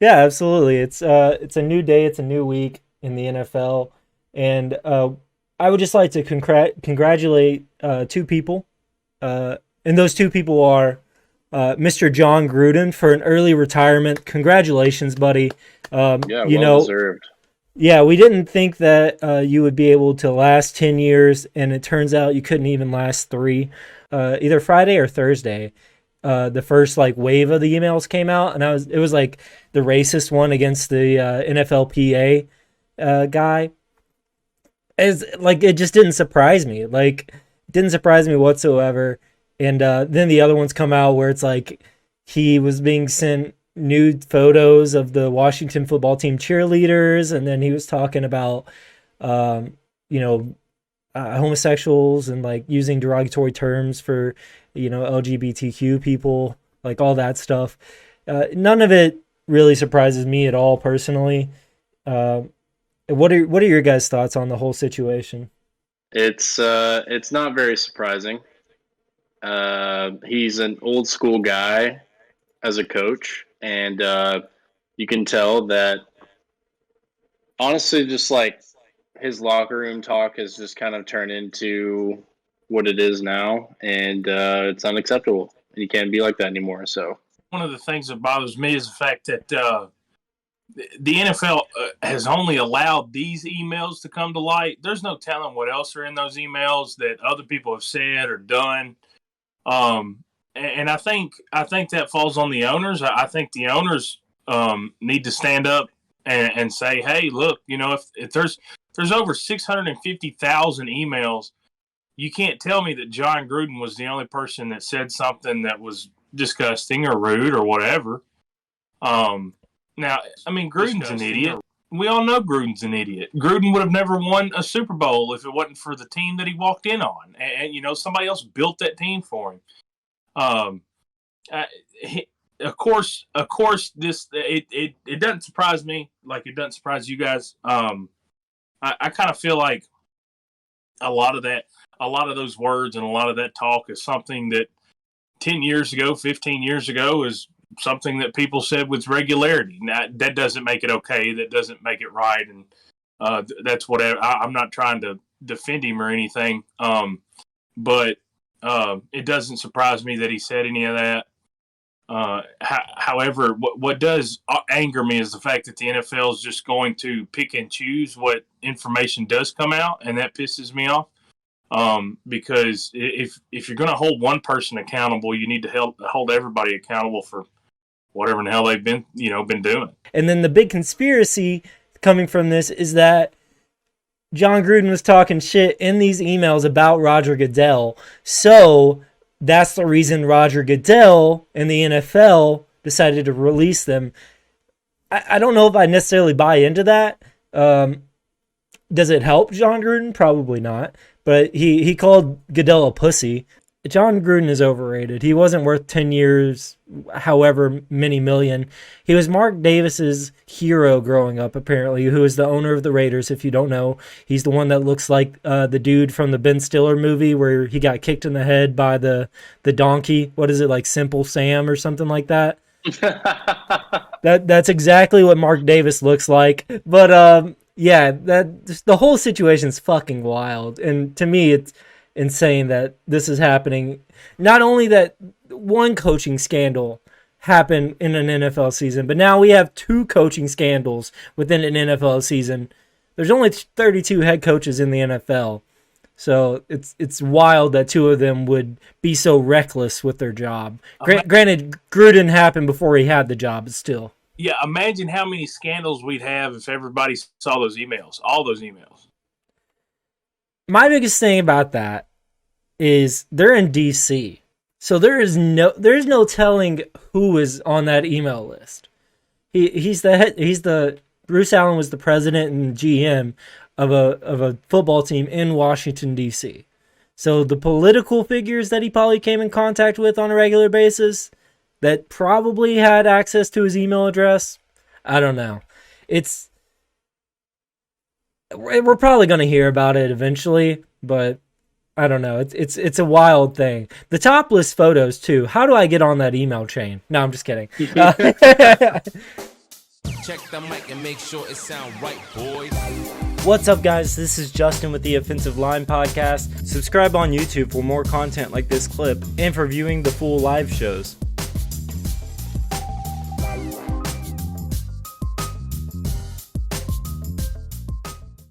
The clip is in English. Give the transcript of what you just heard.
Yeah, absolutely. It's a new day, it's a new week in the NFL, and I would just like to congratulate two people, and those two people are Mr. John Gruden for an early retirement. Congratulations, buddy. Yeah, You well know, deserved. yeah, we didn't think that you would be able to last 10 years, and it turns out you couldn't even last three. Either Friday or Thursday, the first like wave of the emails came out, and it was like the racist one against the NFLPA guy. As like it just didn't surprise me, like didn't surprise me whatsoever. And then the other ones come out where it's like he was being sent nude photos of the Washington football team cheerleaders, and then he was talking about um, you know homosexuals and like using derogatory terms for LGBTQ people, like all that stuff. None of it really surprises me at all personally. Uh, what are your guys' thoughts on the whole situation? It's not very surprising. He's an old school guy as a coach, and you can tell that honestly, just like his locker room talk has just kind of turned into what it is now, and it's unacceptable. And you can't be like that anymore. So One of the things that bothers me is the fact that the NFL has only allowed these emails to come to light. There's no telling what else are in those emails that other people have said or done. And I think that falls on the owners. I think the owners need to stand up and say, "Hey, look, if there's over 650,000 emails, you can't tell me that John Gruden was the only person that said something that was disgusting or rude or whatever." Um, Now, I mean, Gruden's an idiot. We all know Gruden's an idiot. Gruden would have never won a Super Bowl if it wasn't for the team that he walked in on, and somebody else built that team for him. Um, of course, this it doesn't surprise me like it doesn't surprise you guys. I kind of feel like a lot of that, a lot of those words and a lot of that talk is something that 10 years ago, 15 years ago is something that people said with regularity. Now, that doesn't make it okay. That doesn't make it right. And that's what I'm not trying to defend him or anything. But it doesn't surprise me that he said any of that. However, what does anger me is the fact that the NFL is just going to pick and choose what information does come out, and that pisses me off. Because if you're going to hold one person accountable, you need to hold everybody accountable for whatever in the hell they've been doing. And then the big conspiracy coming from this is that John Gruden was talking shit in these emails about Roger Goodell. So that's the reason Roger Goodell and the NFL decided to release them. I don't know if I necessarily buy into that. Does it help John Gruden? Probably not. But he called Goodell a pussy. John Gruden is overrated. He wasn't worth 10 years, however many million. He was Mark Davis's hero growing up, apparently, who is the owner of the Raiders, if you don't know. He's the one that looks like the dude from the Ben Stiller movie where he got kicked in the head by the donkey. What is it, like Simple Sam or something like that? That's exactly what Mark Davis looks like. But yeah, the whole situation's fucking wild. And to me, it's insane that this is happening. Not only that one coaching scandal happened in an NFL season, but now we have two coaching scandals within an NFL season. There's only 32 head coaches in the NFL. So it's wild that two of them would be so reckless with their job. Granted, Gruden happened before he had the job, but still. Yeah, imagine how many scandals we'd have if everybody saw those emails, all those emails. My biggest thing about that is they're in DC. So there's no telling who is on that email list. He's the Bruce Allen was the president and GM of a football team in Washington DC. So the political figures that he probably came in contact with on a regular basis that probably had access to his email address, I don't know. We're probably going to hear about it eventually, but I don't know. It's a wild thing. The topless photos too. How do I get on that email chain? No, I'm just kidding. check the mic and make sure it sound right, boys. What's up, guys? This is Justin with the Offensive Line Podcast. Subscribe on YouTube for more content like this clip and for viewing the full live shows.